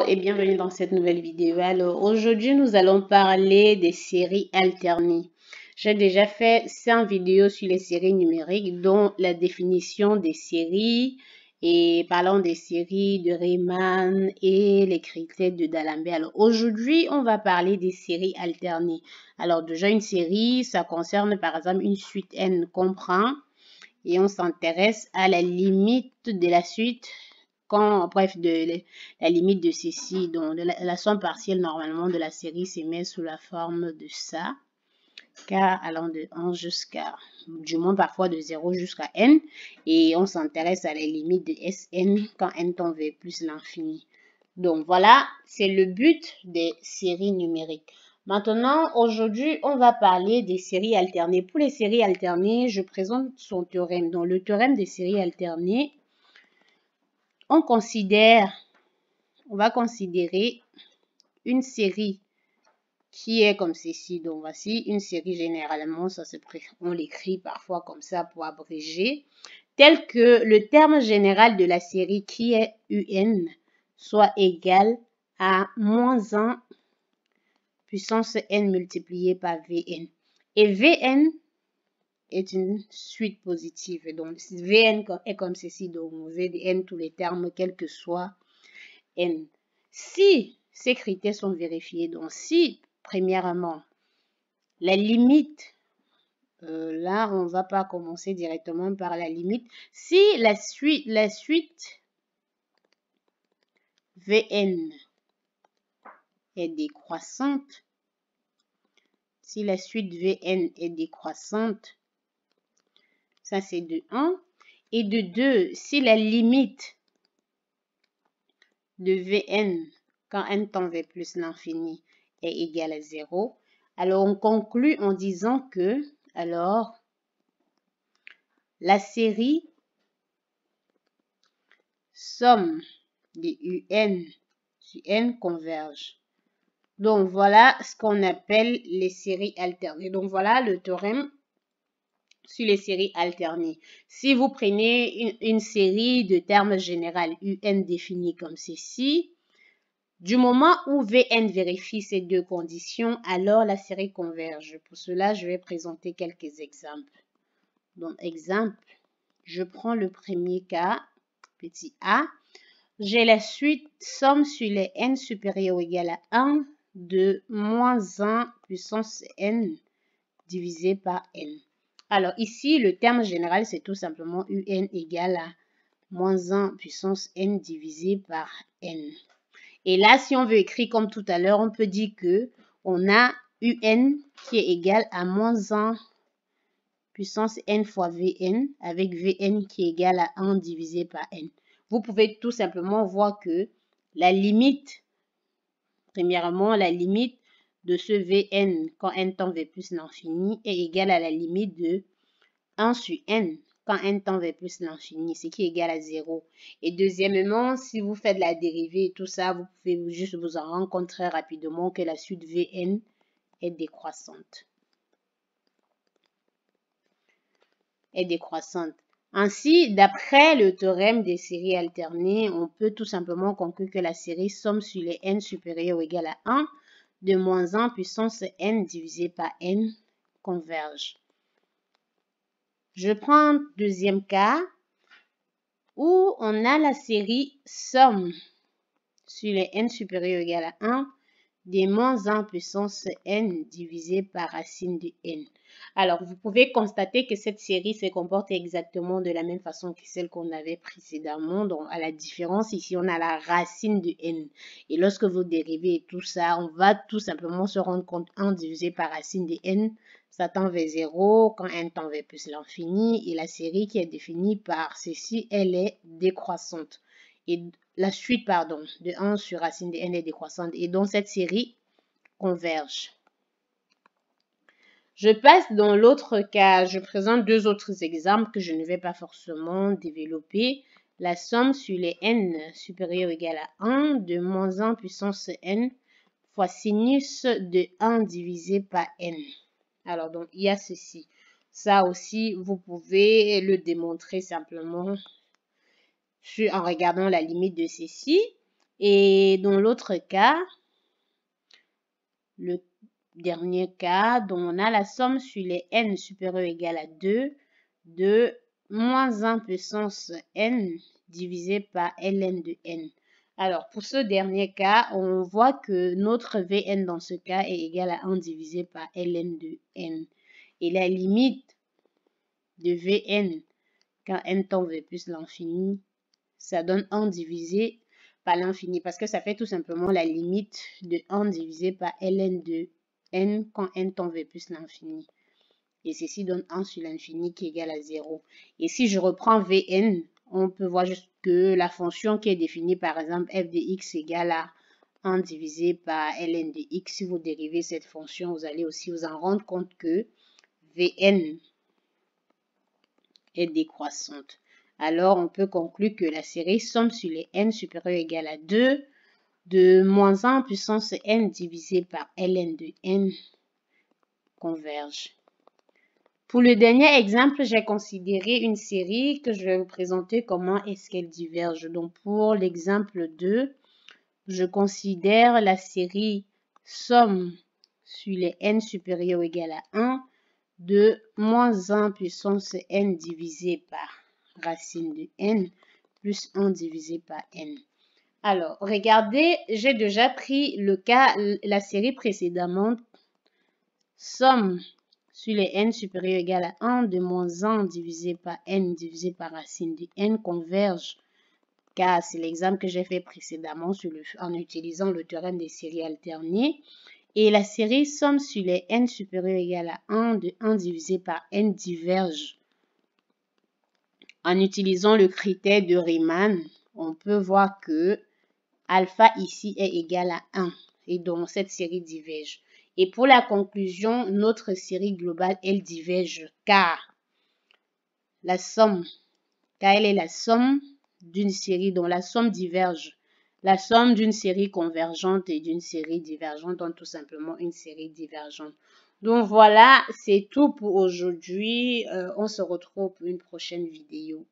Et bienvenue dans cette nouvelle vidéo. Alors aujourd'hui nous allons parler des séries alternées. J'ai déjà fait 5 vidéos sur les séries numériques, dont la définition des séries et parlant des séries de Riemann et les critères de D'Alembert. Alors aujourd'hui on va parler des séries alternées. Alors déjà une série, ça concerne par exemple une suite n qu'on prend et on s'intéresse à la limite de la suite. Bref, de la limite de ceci, donc la somme partielle normalement de la série se met sous la forme de ça, k allant de 1 jusqu'à, du moins parfois de 0 jusqu'à n, et on s'intéresse à la limite de Sn quand n tend vers plus l'infini. Donc voilà, c'est le but des séries numériques. Maintenant, aujourd'hui, on va parler des séries alternées. Pour les séries alternées, je présente son théorème. Donc le théorème des séries alternées, on va considérer une série qui est comme ceci. Donc voici une série, généralement on l'écrit parfois comme ça pour abréger, tel que le terme général de la série qui est un soit égal à moins 1 puissance n multiplié par Vn. Et Vn est une suite positive. Donc Vn est comme ceci. Donc V de n tous les termes, quel que soit n. Si ces critères sont vérifiés, donc si premièrement la limite, là on va pas commencer directement par la limite, si la suite Vn est décroissante, si la suite Vn est décroissante, ça c'est de 1, et de 2, si la limite de Vn quand n tend vers plus l'infini est égale à 0, alors on conclut en disant que alors la série somme de un sur n converge. Donc voilà ce qu'on appelle les séries alternées. Donc voilà le théorème sur les séries alternées. Si vous prenez une série de termes généraux un définis comme ceci, du moment où Vn vérifie ces deux conditions, alors la série converge. Pour cela, je vais présenter quelques exemples. Donc, exemple, je prends le premier cas, petit a. J'ai la suite somme sur les n supérieur ou égal à 1 de moins 1 puissance n divisé par n. Alors ici, le terme général, c'est tout simplement un égale à moins 1 puissance n divisé par n. Et là, si on veut écrire comme tout à l'heure, on peut dire que on a un qui est égal à moins 1 puissance n fois Vn avec Vn qui est égal à 1 divisé par n. Vous pouvez tout simplement voir que la limite, premièrement, la limite de ce Vn quand n tend vers plus l'infini est égale à la limite de 1 sur n quand n tend vers plus l'infini, ce qui est égal à 0. Et deuxièmement, si vous faites la dérivée et tout ça, vous pouvez juste vous en rendre compte très rapidement que la suite Vn est décroissante. Ainsi, d'après le théorème des séries alternées, on peut tout simplement conclure que la série somme sur les n supérieur ou égal à 1 de moins 1 puissance n divisé par n converge. Je prends deuxième cas où on a la série somme sur les n supérieur ou égal à 1 de moins 1 puissance n divisé par racine de n. Alors, vous pouvez constater que cette série se comporte exactement de la même façon que celle qu'on avait précédemment. Donc, à la différence, ici, on a la racine de n. Et lorsque vous dérivez tout ça, on va tout simplement se rendre compte 1 divisé par racine de n, ça tend vers 0 quand n tend vers plus l'infini. Et la série qui est définie par ceci, elle est décroissante. Et la suite, pardon, de 1 sur racine de n est décroissante. Et donc, cette série converge. Je passe dans l'autre cas. Je présente deux autres exemples que je ne vais pas forcément développer. La somme sur les n supérieur ou égal à 1 de moins 1 puissance n fois sinus de 1 divisé par n. Alors, donc, il y a ceci. Ça aussi, vous pouvez le démontrer simplement en regardant la limite de ceci. Et dans l'autre cas, le dernier cas, dont on a la somme sur les n supérieur ou égal à 2 de moins 1 puissance n divisé par ln de n. Alors, pour ce dernier cas, on voit que notre Vn dans ce cas est égal à 1 divisé par ln de n. Et la limite de Vn quand n tend vers plus l'infini, ça donne 1 divisé par l'infini parce que ça fait tout simplement la limite de 1 divisé par ln de n quand n tend vers plus l'infini. Et ceci donne 1 sur l'infini qui est égal à 0. Et si je reprends Vn, on peut voir juste que la fonction qui est définie par exemple f de x égale à 1 divisé par ln de x. Si vous dérivez cette fonction, vous allez aussi vous en rendre compte que Vn est décroissante. Alors, on peut conclure que la série somme sur les n supérieur ou égal à 2 de moins 1 puissance n divisé par ln de n converge. Pour le dernier exemple, j'ai considéré une série que je vais vous présenter comment est-ce qu'elle diverge. Donc, pour l'exemple 2, je considère la série somme sur les n supérieur ou égal à 1 de moins 1 puissance n divisé par racine de n plus 1 divisé par n. Alors, regardez, j'ai déjà pris le cas, la série précédemment, somme sur les n supérieur ou égal à 1 de moins 1 divisé par n divisé par racine de n converge, car c'est l'exemple que j'ai fait précédemment en utilisant le théorème des séries alternées. Et la série somme sur les n supérieur ou égal à 1 de 1 divisé par n diverge. En utilisant le critère de Riemann, on peut voir que alpha ici est égal à 1 et donc cette série diverge. Et pour la conclusion, notre série globale, elle diverge car elle est la somme d'une série dont la somme diverge. La somme d'une série convergente et d'une série divergente donne tout simplement une série divergente. Donc voilà, c'est tout pour aujourd'hui. On se retrouve pour une prochaine vidéo.